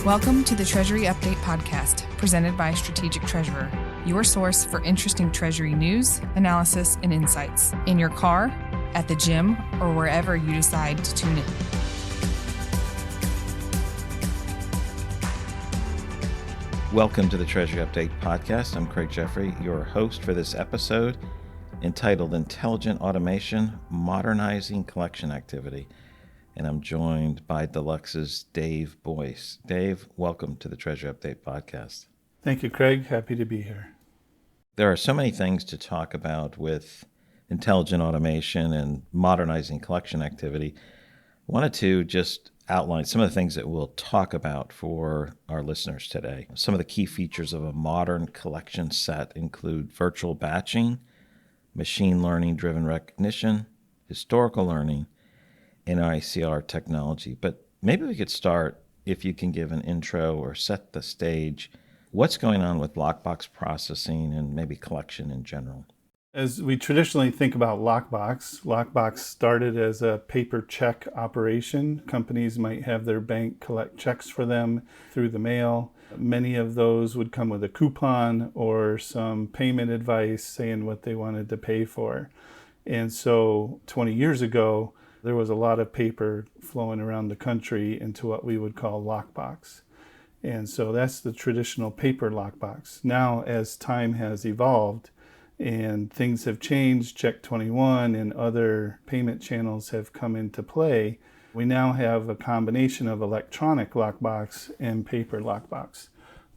Welcome to the Treasury Update Podcast, presented by Strategic Treasurer, your source for interesting Treasury news, analysis, and insights in your car, at the gym, or wherever you decide to tune in. Welcome to the Treasury Update Podcast. I'm Craig Jeffery, your host for this episode entitled Intelligent Automation, Modernizing Collection Activity. And I'm joined by Deluxe's Dave Boyce. Dave, welcome to the Treasury Update Podcast. Thank you, Craig. Happy to be here. There are so many things to talk about with intelligent automation and modernizing collection activity. I wanted to just outline some of the things that we'll talk about for our listeners today. Some of the key features of a modern collection set include virtual batching, machine learning-driven recognition, historical learning, and ICR technology. But maybe we could start, if you can give an intro or set the stage, what's going on with lockbox processing and maybe collection in general. As we traditionally think about lockbox started as a paper check operation. Companies might have their bank collect checks for them through the mail. Many of those would come with a coupon or some payment advice saying what they wanted to pay for. And so 20 years ago, there was a lot of paper flowing around the country into what we would call lockbox. And so that's the traditional paper lockbox. Now, as time has evolved and things have changed, Check 21 and other payment channels have come into play, we now have a combination of electronic lockbox and paper lockbox.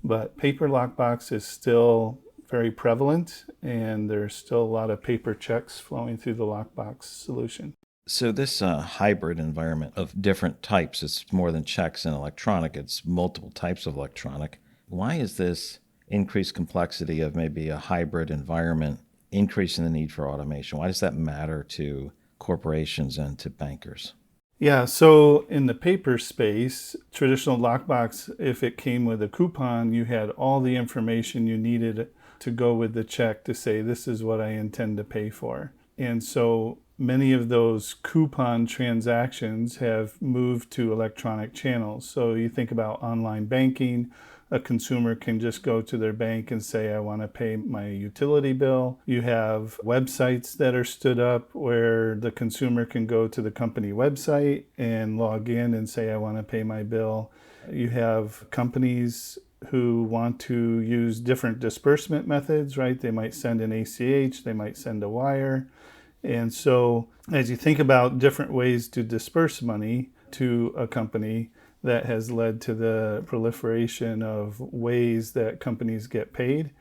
But paper lockbox is still very prevalent, and there's still a lot of paper checks flowing through the lockbox solution. So this hybrid environment of different types, it's more than checks and electronic, it's multiple types of electronic. Why is this increased complexity of maybe a hybrid environment increasing the need for automation? Why does that matter to corporations and to bankers? Yeah, so in the paper space, traditional lockbox, if it came with a coupon, you had all the information you needed to go with the check to say, this is what I intend to pay for. And so many of those coupon transactions have moved to electronic channels. So you think about online banking, a consumer can just go to their bank and say, I want to pay my utility bill. You have websites that are stood up where the consumer can go to the company website and log in and say, I want to pay my bill. You have companies who want to use different disbursement methods, right? They might send an ACH, they might send a wire. And so as you think about different ways to disperse money to a company, that has led to the proliferation of ways that companies get paid.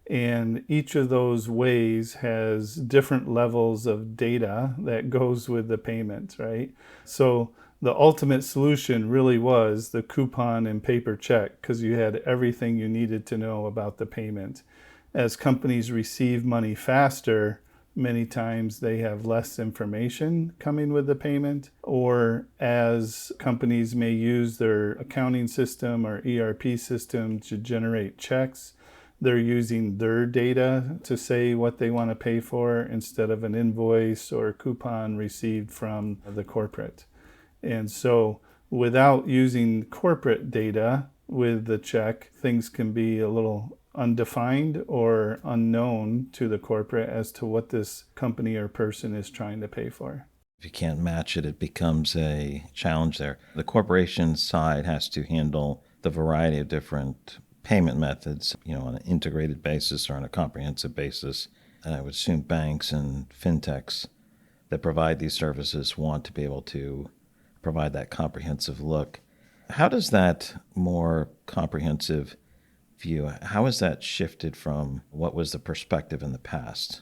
And each of those ways has different levels of data that goes with the payment, right? So the ultimate solution really was the coupon and paper check, because you had everything you needed to know about the payment. As companies receive money faster, many times they have less information coming with the payment, or as companies may use their accounting system or ERP system to generate checks, they're using their data to say what they want to pay for instead of an invoice or a coupon received from the corporate. And so without using corporate data with the check, things can be a little undefined or unknown to the corporate as to what this company or person is trying to pay for. If you can't match it, it becomes a challenge there. The corporation side has to handle the variety of different payment methods, on an integrated basis or on a comprehensive basis. And I would assume banks and fintechs that provide these services want to be able to provide that comprehensive look. How does that more comprehensive view, how has that shifted from what was the perspective in the past?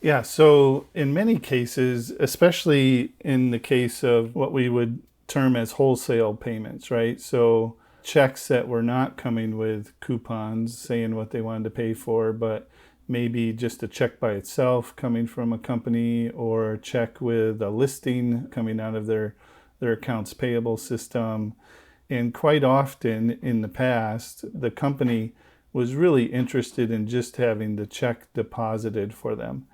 Yeah, so in many cases, especially in the case of what we would term as wholesale payments, right? So checks that were not coming with coupons saying what they wanted to pay for, but maybe just a check by itself coming from a company, or a check with a listing coming out of their accounts payable system. And quite often in the past, the company was really interested in just having the check deposited for them.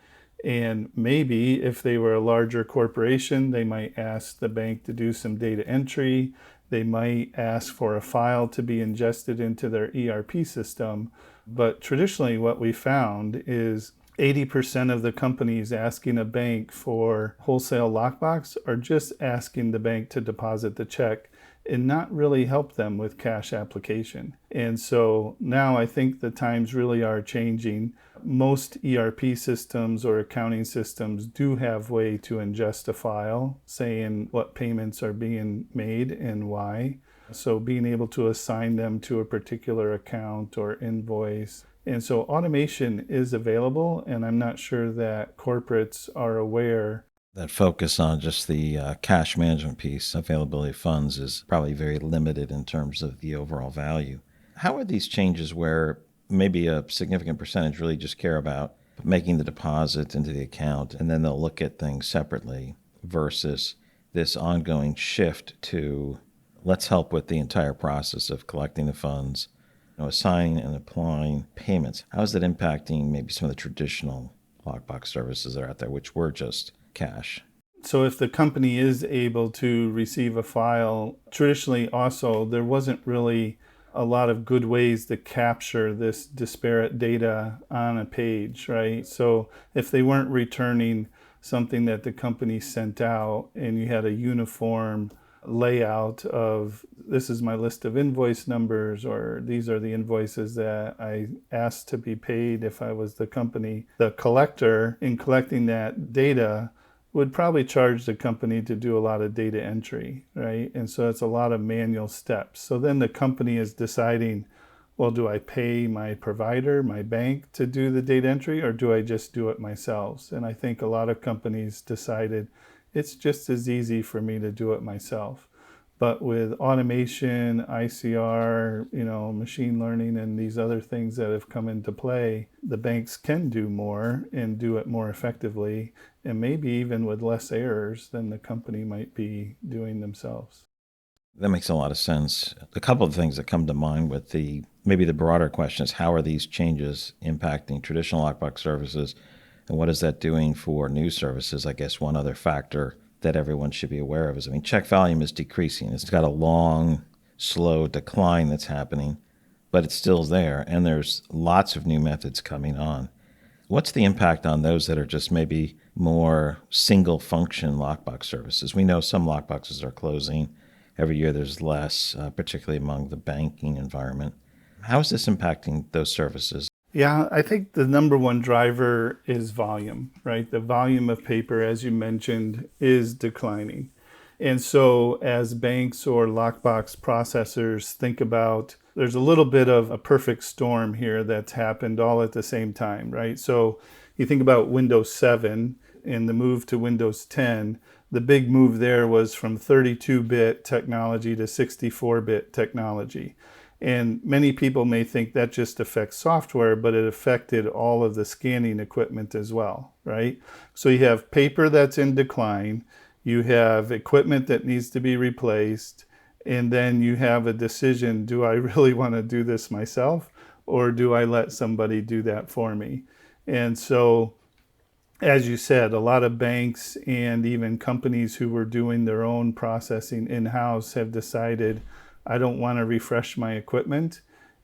And maybe if they were a larger corporation, they might ask the bank to do some data entry. They might ask for a file to be ingested into their ERP system. But traditionally, what we found is 80% of the companies asking a bank for wholesale lockbox are just asking the bank to deposit the check and not really help them with cash application. And so now I think the times really are changing. Most ERP systems or accounting systems do have way to ingest a file saying what payments are being made and why. So being able to assign them to a particular account or invoice. And so automation is available, and I'm not sure that corporates are aware. That focus on just the cash management piece, availability of funds, is probably very limited in terms of the overall value. How are these changes where maybe a significant percentage really just care about making the deposit into the account and then they'll look at things separately versus this ongoing shift to let's help with the entire process of collecting the funds, assigning and applying payments? How is that impacting maybe some of the traditional lockbox services that are out there, which were just cash? So if the company is able to receive a file, traditionally also there wasn't really a lot of good ways to capture this disparate data on a page, right? So if they weren't returning something that the company sent out and you had a uniform layout of this is my list of invoice numbers, or these are the invoices that I asked to be paid if I was the company, the collector in collecting that data would probably charge the company to do a lot of data entry, right? And so it's a lot of manual steps. So then the company is deciding, well, do I pay my provider, my bank, to do the data entry, or do I just do it myself? And I think a lot of companies decided it's just as easy for me to do it myself. But with automation, ICR, machine learning, and these other things that have come into play, the banks can do more and do it more effectively, and maybe even with less errors than the company might be doing themselves. That makes a lot of sense. A couple of things that come to mind with maybe the broader question is how are these changes impacting traditional lockbox services, and what is that doing for new services? I guess one other factor that everyone should be aware of is, check volume is decreasing. It's got a long, slow decline that's happening, but it's still there, and there's lots of new methods coming on. What's the impact on those that are just maybe more single-function lockbox services? We know some lockboxes are closing. Every year there's less, particularly among the banking environment. How is this impacting those services? Yeah, I think the number one driver is volume, right? The volume of paper, as you mentioned, is declining. And so as banks or lockbox processors think about, there's a little bit of a perfect storm here that's happened all at the same time, right? So you think about Windows 7 and the move to Windows 10, the big move there was from 32-bit technology to 64-bit technology. And many people may think that just affects software, but it affected all of the scanning equipment as well, right? So you have paper that's in decline, you have equipment that needs to be replaced, and then you have a decision, do I really want to do this myself, or do I let somebody do that for me? And so, as you said, a lot of banks and even companies who were doing their own processing in-house have decided, I don't want to refresh my equipment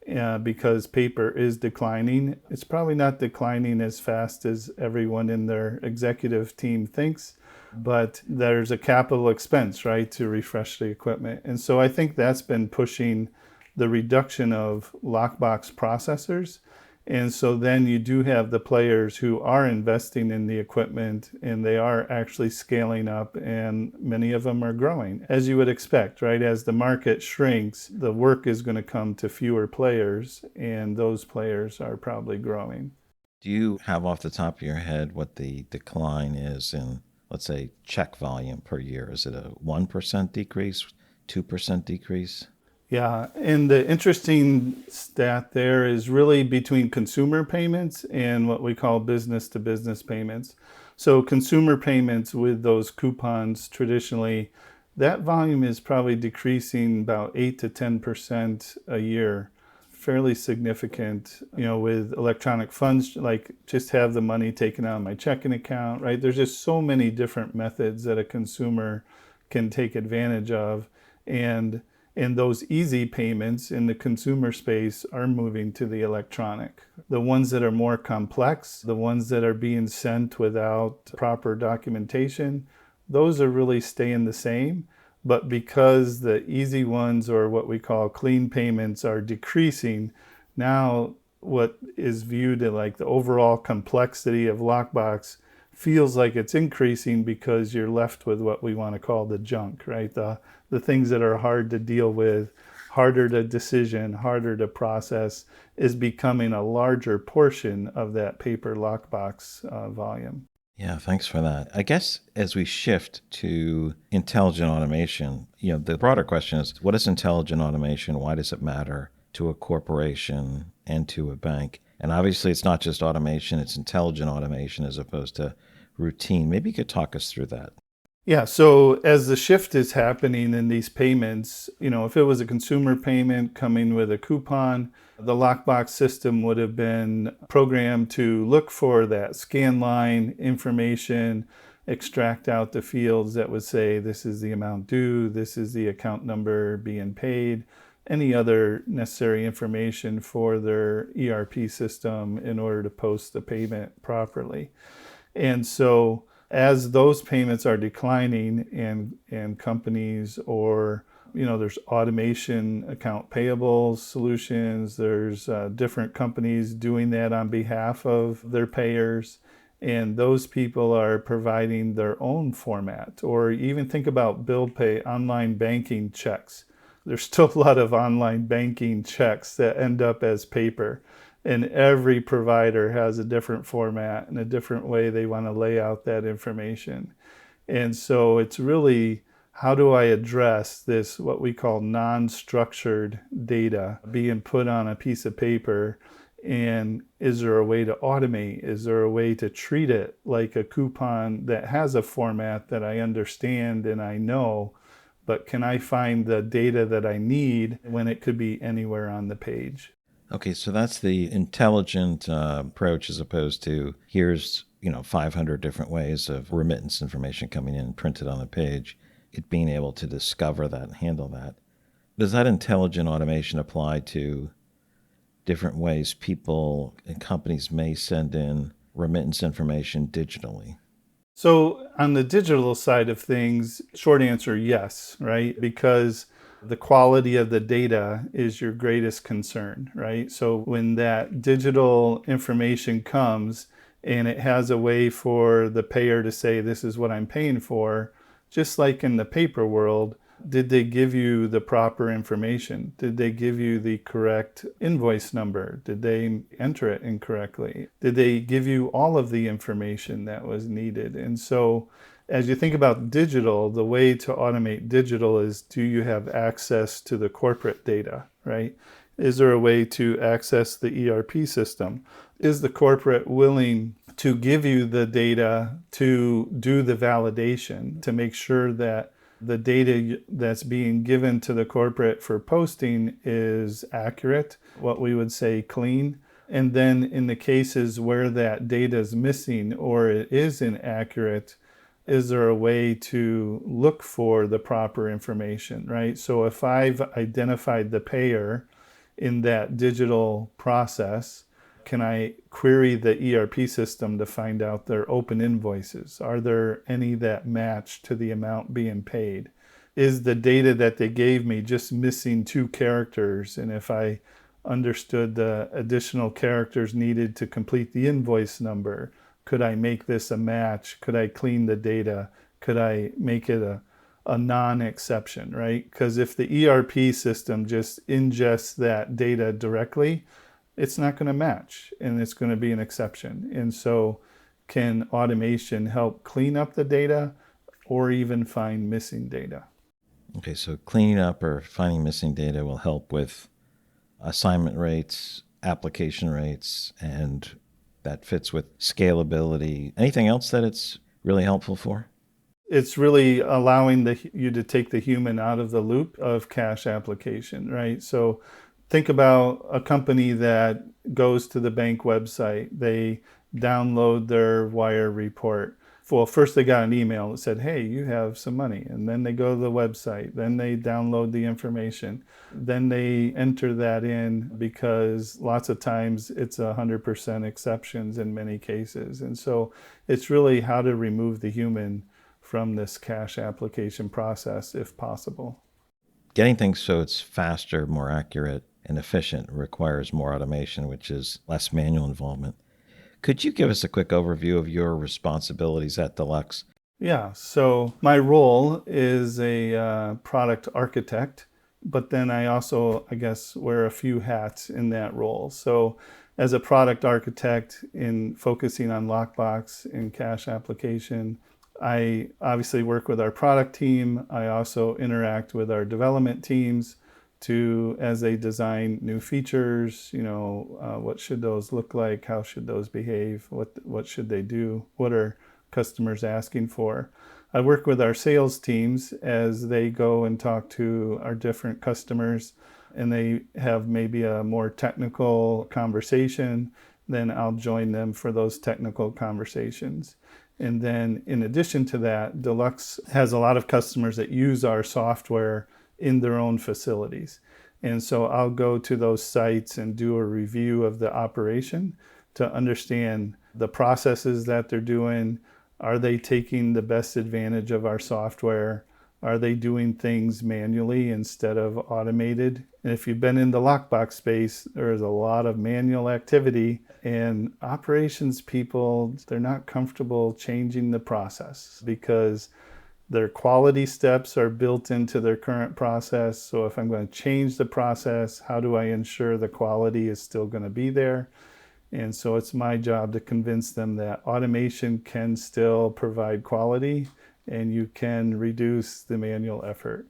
because paper is declining. It's probably not declining as fast as everyone in their executive team thinks, but there's a capital expense, right, to refresh the equipment. And so I think that's been pushing the reduction of lockbox processors. And so then you do have the players who are investing in the equipment and they are actually scaling up, and many of them are growing, as you would expect, right? As the market shrinks, the work is going to come to fewer players, and those players are probably growing. Do you have off the top of your head what the decline is in, let's say, check volume per year? Is it a 1% decrease, 2% decrease? Yeah, and the interesting stat there is really between consumer payments and what we call business-to-business payments. So consumer payments with those coupons traditionally, that volume is probably decreasing about 8 to 10% a year. Fairly significant, with electronic funds, like just have the money taken out of my checking account, right? There's just so many different methods that a consumer can take advantage of. And And those easy payments in the consumer space are moving to the electronic. The ones that are more complex, the ones that are being sent without proper documentation, those are really staying the same. But because the easy ones, or what we call clean payments, are decreasing, now what is viewed as like the overall complexity of lockbox feels like it's increasing, because you're left with what we want to call the junk, right? The things that are hard to deal with, harder to decision, harder to process, is becoming a larger portion of that paper lockbox volume. Yeah, thanks for that. I guess as we shift to intelligent automation, the broader question is, what is intelligent automation? Why does it matter to a corporation and to a bank? And obviously it's not just automation, it's intelligent automation as opposed to routine. Maybe you could talk us through that. Yeah, so as the shift is happening in these payments, if it was a consumer payment coming with a coupon, the lockbox system would have been programmed to look for that scan line information, extract out the fields that would say this is the amount due, this is the account number being paid, any other necessary information for their ERP system in order to post the payment properly. And so as those payments are declining, and companies, or there's automation account payables solutions, there's different companies doing that on behalf of their payers, and those people are providing their own format. Or even think about bill pay, online banking checks. There's still a lot of online banking checks that end up as paper. And every provider has a different format and a different way they want to lay out that information. And so it's really, how do I address this, what we call non-structured data being put on a piece of paper? And is there a way to automate? Is there a way to treat it like a coupon that has a format that I understand and I know, but can I find the data that I need when it could be anywhere on the page? Okay, so that's the intelligent approach, as opposed to here's 500 different ways of remittance information coming in printed on the page. It being able to discover that and handle that. Does that intelligent automation apply to different ways people and companies may send in remittance information digitally? So on the digital side of things, short answer, yes, right? Because the quality of the data is your greatest concern, right? So when that digital information comes and it has a way for the payer to say, this is what I'm paying for, just like in the paper world, did they give you the proper information? Did they give you the correct invoice number? Did they enter it incorrectly? Did they give you all of the information that was needed? And so as you think about digital, the way to automate digital is, do you have access to the corporate data, right? Is there a way to access the ERP system? Is the corporate willing to give you the data to do the validation, to make sure that the data that's being given to the corporate for posting is accurate, what we would say clean? And then in the cases where that data is missing or it is inaccurate, is there a way to look for the proper information, right? So if I've identified the payer in that digital process, can I query the ERP system to find out their open invoices? Are there any that match to the amount being paid? Is the data that they gave me just missing 2 characters? And if I understood the additional characters needed to complete the invoice number, could I make this a match? Could I clean the data? Could I make it a non-exception, right? Because if the ERP system just ingests that data directly, it's not going to match and it's going to be an exception. And so can automation help clean up the data or even find missing data? Okay, so cleaning up or finding missing data will help with assignment rates, application rates, and that fits with scalability. Anything else that it's really helpful for? It's really allowing you to take the human out of the loop of cash application, right? So think about a company that goes to the bank website. They download their wire report. Well, first they got an email that said, hey, you have some money. And then they go to the website. Then they download the information. Then they enter that in, because lots of times it's 100% exceptions in many cases. And so it's really how to remove the human from this cash application process if possible. Getting things so it's faster, more accurate, and efficient requires more automation, which is less manual involvement. Could you give us a quick overview of your responsibilities at Deluxe? Yeah, so my role is a product architect, but then I also, I guess, wear a few hats in that role. So as a product architect in focusing on lockbox and cash application, I obviously work with our product team. I also interact with our development teams as they design new features, what should those look like? How should those behave? What should they do? What are customers asking for? I work with our sales teams as they go and talk to our different customers, and they have maybe a more technical conversation. Then I'll join them for those technical conversations. And then in addition to that, Deluxe has a lot of customers that use our software in their own facilities. And so I'll go to those sites and do a review of the operation to understand the processes that they're doing. Are they taking the best advantage of our software? Are they doing things manually instead of automated? And if you've been in the lockbox space, there's a lot of manual activity, and operations people, they're not comfortable changing the process because their quality steps are built into their current process. So if I'm going to change the process, how do I ensure the quality is still going to be there? And so it's my job to convince them that automation can still provide quality and you can reduce the manual effort.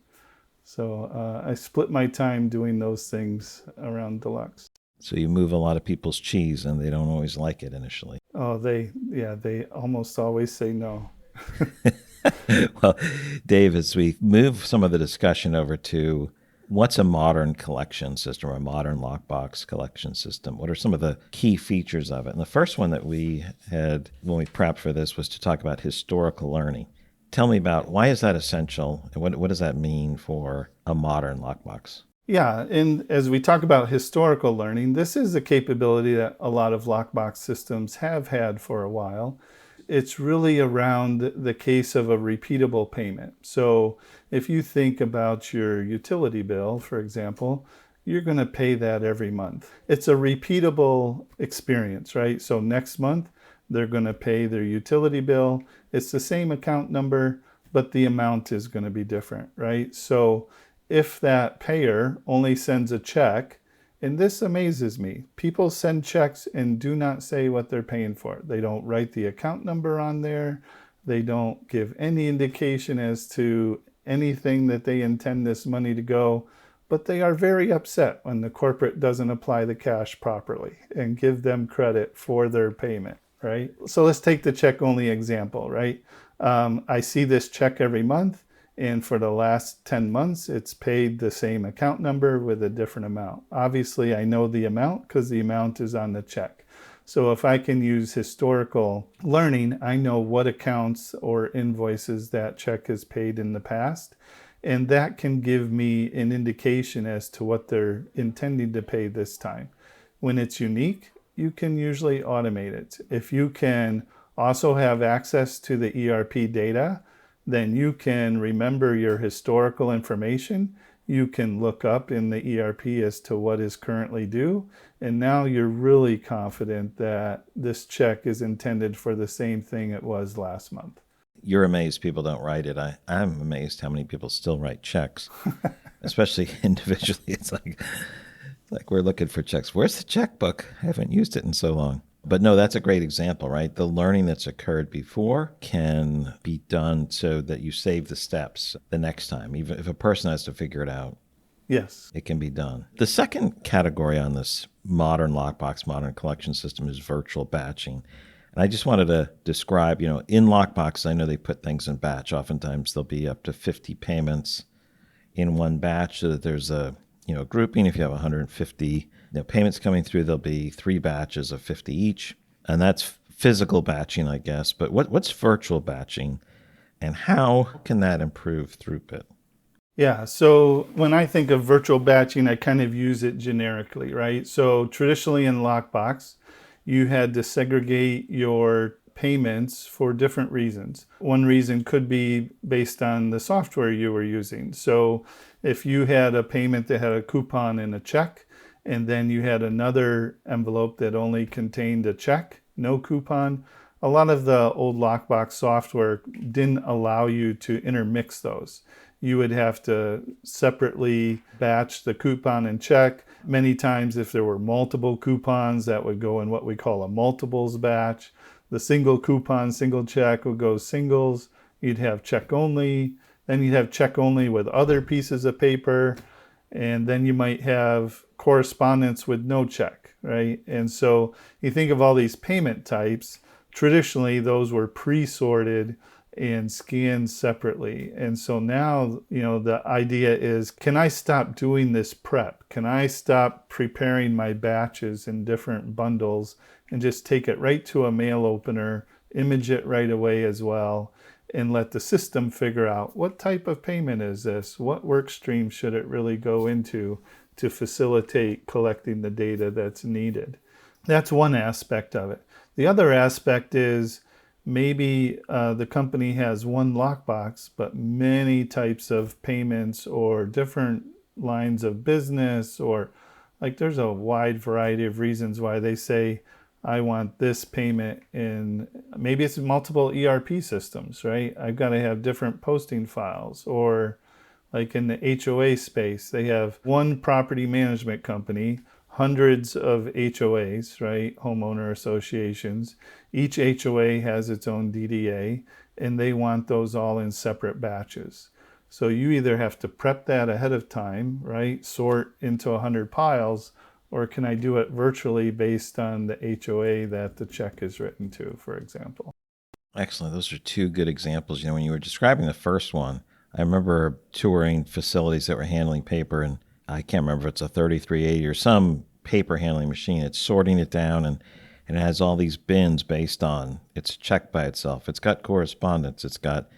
So I split my time doing those things around Deluxe. So you move a lot of people's cheese and they don't always like it initially. Oh, they almost always say no. Well, Dave, as we move some of the discussion over to what's a modern collection system or a modern lockbox collection system, what are some of the key features of it? And the first one that we had when we prepped for this was to talk about historical learning. Tell me about why is that essential and what does that mean for a modern lockbox? Yeah, and as we talk about historical learning, this is a capability that a lot of lockbox systems have had for a while. It's really around the case of a repeatable payment. So if you think about your utility bill, for example, you're going to pay that every month. It's a repeatable experience, right? So next month, they're going to pay their utility bill. It's the same account number, but the amount is going to be different, right? So if that payer only sends a check, and this amazes me, people send checks and do not say what they're paying for. They don't write the account number on there. They don't give any indication as to anything that they intend this money to go, but they are very upset when the corporate doesn't apply the cash properly and give them credit for their payment, right? So let's take the check only example, right? I see this check every month, and for the last 10 months, it's paid the same account number with a different amount. Obviously, I know the amount because the amount is on the check. So if I can use historical learning, I know what accounts or invoices that check has paid in the past. And that can give me an indication as to what they're intending to pay this time. When it's unique, you can usually automate it. If you can also have access to the ERP data, then you can remember your historical information. You can look up in the ERP as to what is currently due. And now you're really confident that this check is intended for the same thing it was last month. You're amazed people don't write it. I'm amazed how many people still write checks, especially individually. It's like we're looking for checks. Where's the checkbook? I haven't used it in so long. But no, that's a great example, right? The learning that's occurred before can be done so that you save the steps the next time. Even if a person has to figure it out, yes, it can be done. The second category on this modern lockbox, modern collection system is virtual batching. And I just wanted to describe, in lockbox, I know they put things in batch. Oftentimes there'll be up to 50 payments in one batch so that there's a grouping. If you have 150 payments coming through, there'll be 3 batches of 50 each. And that's physical batching, I guess, but what's virtual batching and how can that improve throughput? Yeah, so when I think of virtual batching, I kind of use it generically, right? So traditionally in lockbox, you had to segregate your payments for different reasons. One reason could be based on the software you were using. So if you had a payment that had a coupon and a check, and then you had another envelope that only contained a check, no coupon, a lot of the old lockbox software didn't allow you to intermix those. You would have to separately batch the coupon and check. Many times, if there were multiple coupons, that would go in what we call a multiples batch. The single coupon, single check would go singles. You'd have check only. Then you'd have check only with other pieces of paper. And then you might have correspondence with no check, right? And so you think of all these payment types. Traditionally, those were pre-sorted and scanned separately. And so now, the idea is, can I stop doing this prep? Can I stop preparing my batches in different bundles and just take it right to a mail opener, image it right away as well, and let the system figure out what type of payment is this? What work stream should it really go into to facilitate collecting the data that's needed? That's one aspect of it. The other aspect is, maybe the company has one lockbox, but many types of payments or different lines of business, or like there's a wide variety of reasons why they say, I want this payment in, maybe it's multiple ERP systems, right? I've got to have different posting files. Or like in the HOA space, they have one property management company, hundreds of HOAs, right? Homeowner associations. Each HOA has its own DDA, and they want those all in separate batches. So you either have to prep that ahead of time, right? Sort into 100 piles, or can I do it virtually based on the HOA that the check is written to, for example? Excellent. Those are two good examples. When you were describing the first one, I remember touring facilities that were handling paper, and I can't remember if it's a 3380 or some paper handling machine. It's sorting it down, and it has all these bins based on, it's checked by itself. It's got correspondence. It's got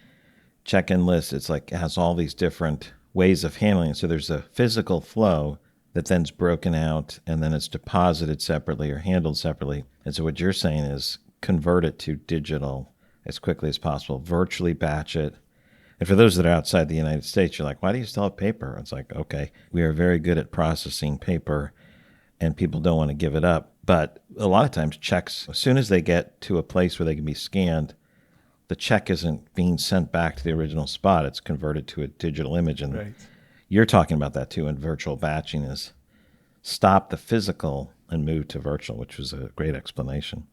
check-in lists. It's like it has all these different ways of handling it. So there's a physical flow that then's broken out, and then it's deposited separately or handled separately. And so what you're saying is convert it to digital as quickly as possible, virtually batch it. And for those that are outside the United States, you're like, why do you still have paper? It's like, okay, we are very good at processing paper, and people don't want to give it up. But a lot of times checks, as soon as they get to a place where they can be scanned, the check isn't being sent back to the original spot. It's converted to a digital image. And Right. You're talking about that too in virtual batching, is stop the physical and move to virtual, which was a great explanation.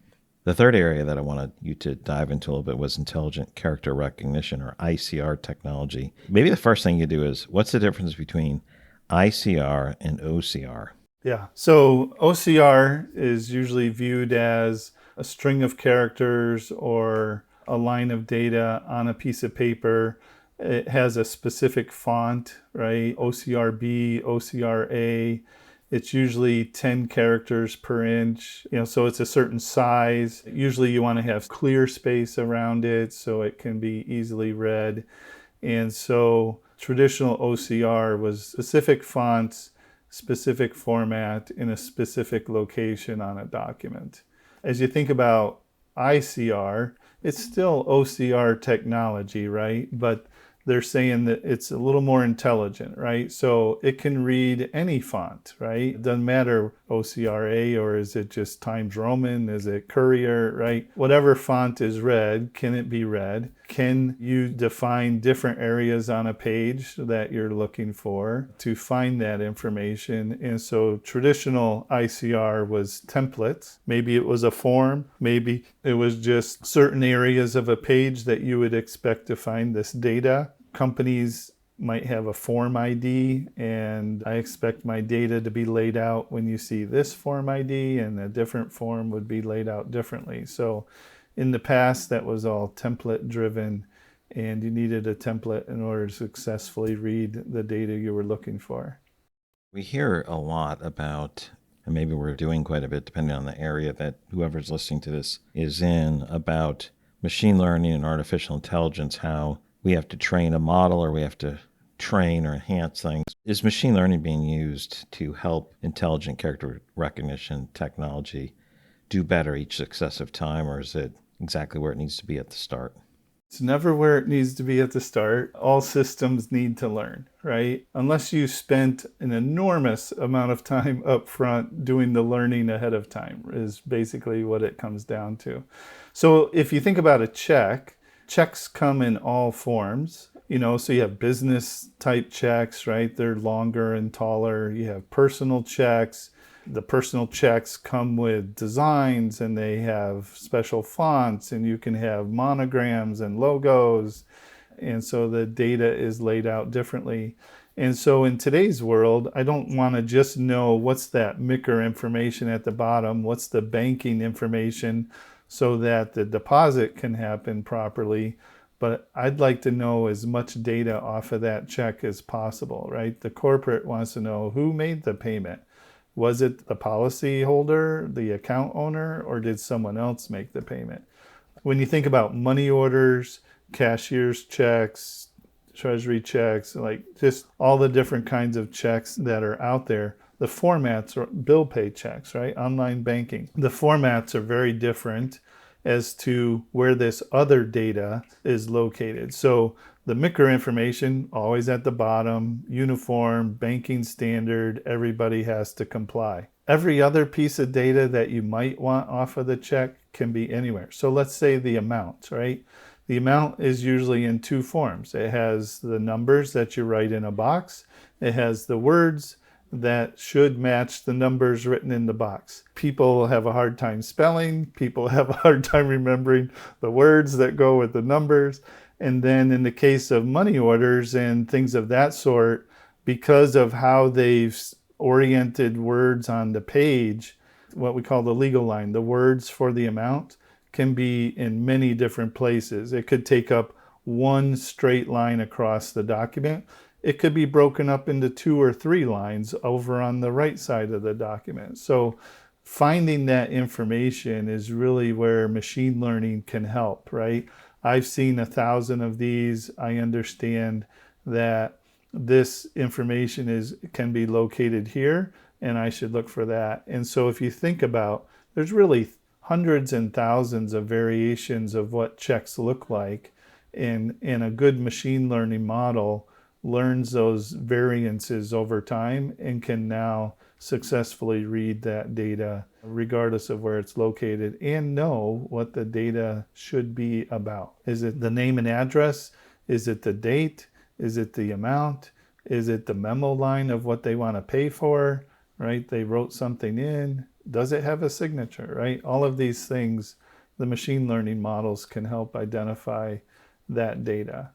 The third area that I wanted you to dive into a little bit was intelligent character recognition, or ICR technology. Maybe the first thing you do is, what's the difference between ICR and OCR? Yeah, so OCR is usually viewed as a string of characters or a line of data on a piece of paper. It has a specific font, right? OCRB, OCRA. It's usually 10 characters per inch, so it's a certain size. Usually you want to have clear space around it so it can be easily read. And so traditional OCR was specific fonts, specific format in a specific location on a document. As you think about ICR, it's still OCR technology, right? But they're saying that it's a little more intelligent, right? So it can read any font, right? It doesn't matter OCRA, or is it just Times Roman? Is it Courier, right? Whatever font is read, can it be read? Can you define different areas on a page that you're looking for to find that information? And so traditional ICR was templates. Maybe it was a form. Maybe it was just certain areas of a page that you would expect to find this data. Companies might have a form ID, and I expect my data to be laid out when you see this form ID, and a different form would be laid out differently. So in the past, that was all template driven, and you needed a template in order to successfully read the data you were looking for. We hear a lot about and maybe we're doing quite a bit depending on the area that whoever's listening to this is in, about machine learning and artificial intelligence, how we have to train a model or we have to train or enhance things. Is machine learning being used to help intelligent character recognition technology do better each successive time, or is it exactly where it needs to be at the start? It's never where it needs to be at the start. All systems need to learn, right? Unless you spent an enormous amount of time up front doing the learning ahead of time is basically what it comes down to. So if you think about a check, checks come in all forms. So you have business type checks, right? They're longer and taller. You have personal checks. The personal checks come with designs and they have special fonts, and you can have monograms and logos. And so the data is laid out differently. And so in today's world, I don't want to just know what's that MICR information at the bottom, what's the banking information so that the deposit can happen properly. But I'd like to know as much data off of that check as possible, right? The corporate wants to know who made the payment. Was it the policy holder, the account owner, or did someone else make the payment? When you think about money orders, cashier's checks, treasury checks, like just all the different kinds of checks that are out there, the formats are bill pay checks, right? Online banking. The formats are very different as to where this other data is located. So the MICR information, always at the bottom, uniform, banking standard, everybody has to comply. Every other piece of data that you might want off of the check can be anywhere. So let's say the amount, right? The amount is usually in two forms. It has the numbers that you write in a box. It has the words that should match the numbers written in the box. People have a hard time spelling. People have a hard time remembering the words that go with the numbers. And then in the case of money orders and things of that sort, because of how they've oriented words on the page, what we call the legal line, the words for the amount can be in many different places. It could take up one straight line across the document. It could be broken up into 2 or 3 lines over on the right side of the document. So finding that information is really where machine learning can help, right? I've seen 1,000 of these. I understand that this information can be located here, and I should look for that. And so if you think about, there's really hundreds and thousands of variations of what checks look like, and a good machine learning model learns those variances over time and can now successfully read that data regardless of where it's located and know what the data should be about. Is it the name and address? Is it the date? Is it the amount? Is it the memo line of what they want to pay for, right? They wrote something in. Does it have a signature, right? All of these things, the machine learning models can help identify that data.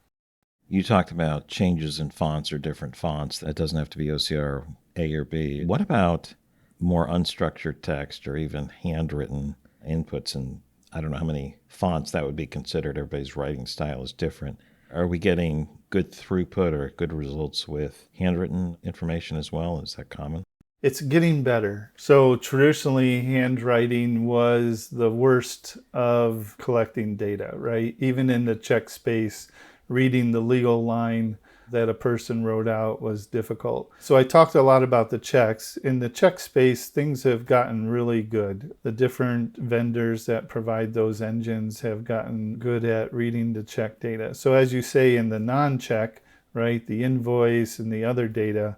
You talked about changes in fonts or different fonts. That doesn't have to be OCR A or B. What about more unstructured text or even handwritten inputs? And I don't know how many fonts that would be considered. Everybody's writing style is different. Are we getting good throughput or good results with handwritten information as well? Is that common? It's getting better. So traditionally, handwriting was the worst of collecting data, right? Even in the check space, reading the legal line that a person wrote out was difficult. So I talked a lot about the checks. In the check space, things have gotten really good. The different vendors that provide those engines have gotten good at reading the check data. So as you say, in the non-check, right, the invoice and the other data,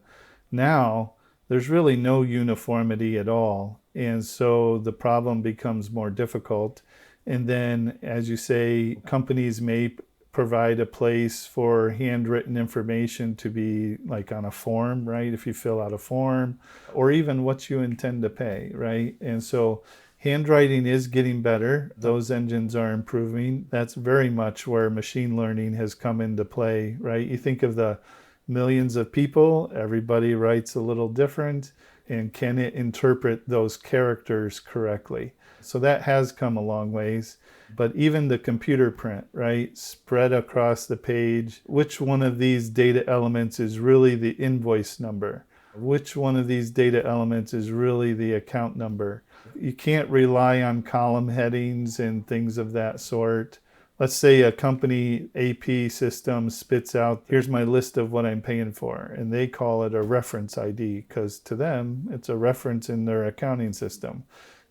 now there's really no uniformity at all. And so the problem becomes more difficult. And then, as you say, companies may provide a place for handwritten information to be like on a form, right? If you fill out a form, or even what you intend to pay, right? And so handwriting is getting better. Those engines are improving. That's very much where machine learning has come into play, right? You think of the millions of people, everybody writes a little different, and can it interpret those characters correctly? So that has come a long ways. But even the computer print, right, spread across the page, which one of these data elements is really the invoice number? Which one of these data elements is really the account number? You can't rely on column headings and things of that sort. Let's say a company AP system spits out, here's my list of what I'm paying for, and they call it a reference ID because to them, it's a reference in their accounting system.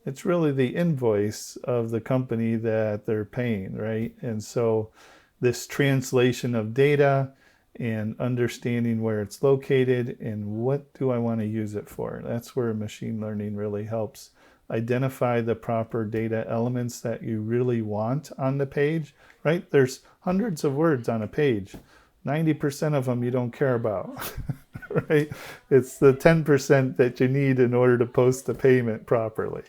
It's really the invoice of the company that they're paying, right? And so this translation of data and understanding where it's located and what do I want to use it for, that's where machine learning really helps identify the proper data elements that you really want on the page, right? There's hundreds of words on a page. 90% of them you don't care about, right? It's the 10% that you need in order to post the payment properly.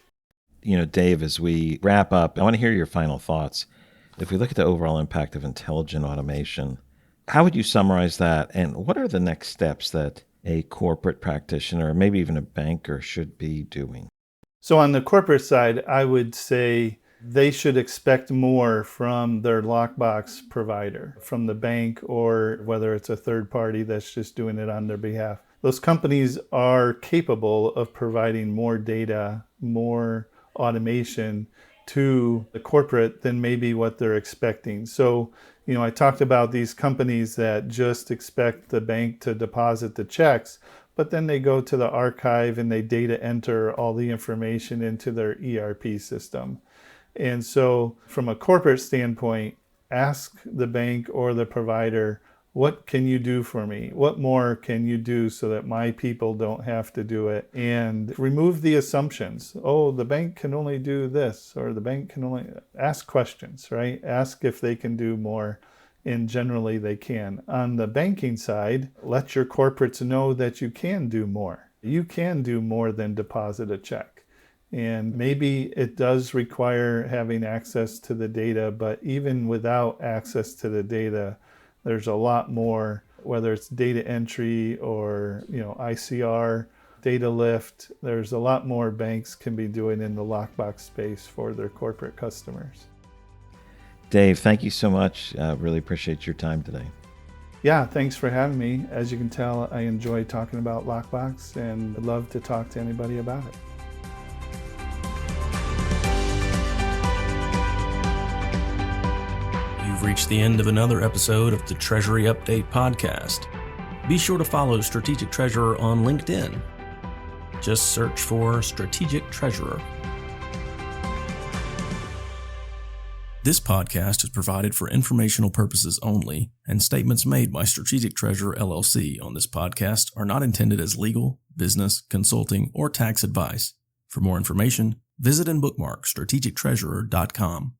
Dave, as we wrap up, I want to hear your final thoughts. If we look at the overall impact of intelligent automation, how would you summarize that? And what are the next steps that a corporate practitioner, or maybe even a banker, should be doing? So on the corporate side, I would say they should expect more from their lockbox provider, from the bank, or whether it's a third party that's just doing it on their behalf. Those companies are capable of providing more data, more automation to the corporate than maybe what they're expecting. So, I talked about these companies that just expect the bank to deposit the checks, but then they go to the archive and they data enter all the information into their ERP system. And so from a corporate standpoint, ask the bank or the provider, what can you do for me? What more can you do so that my people don't have to do it? And remove the assumptions. Oh, the bank can only do this, or the bank can only... Ask questions, right? Ask if they can do more. And generally they can. On the banking side, let your corporates know that you can do more. You can do more than deposit a check. And maybe it does require having access to the data, but even without access to the data, there's a lot more, whether it's data entry or, ICR, data lift. There's a lot more banks can be doing in the lockbox space for their corporate customers. Dave, thank you so much. Really appreciate your time today. Yeah, thanks for having me. As you can tell, I enjoy talking about lockbox and I'd love to talk to anybody about it. You've reached the end of another episode of the Treasury Update Podcast. Be sure to follow Strategic Treasurer on LinkedIn. Just search for Strategic Treasurer. This podcast is provided for informational purposes only, and statements made by Strategic Treasurer LLC on this podcast are not intended as legal, business, consulting, or tax advice. For more information, visit and bookmark strategictreasurer.com.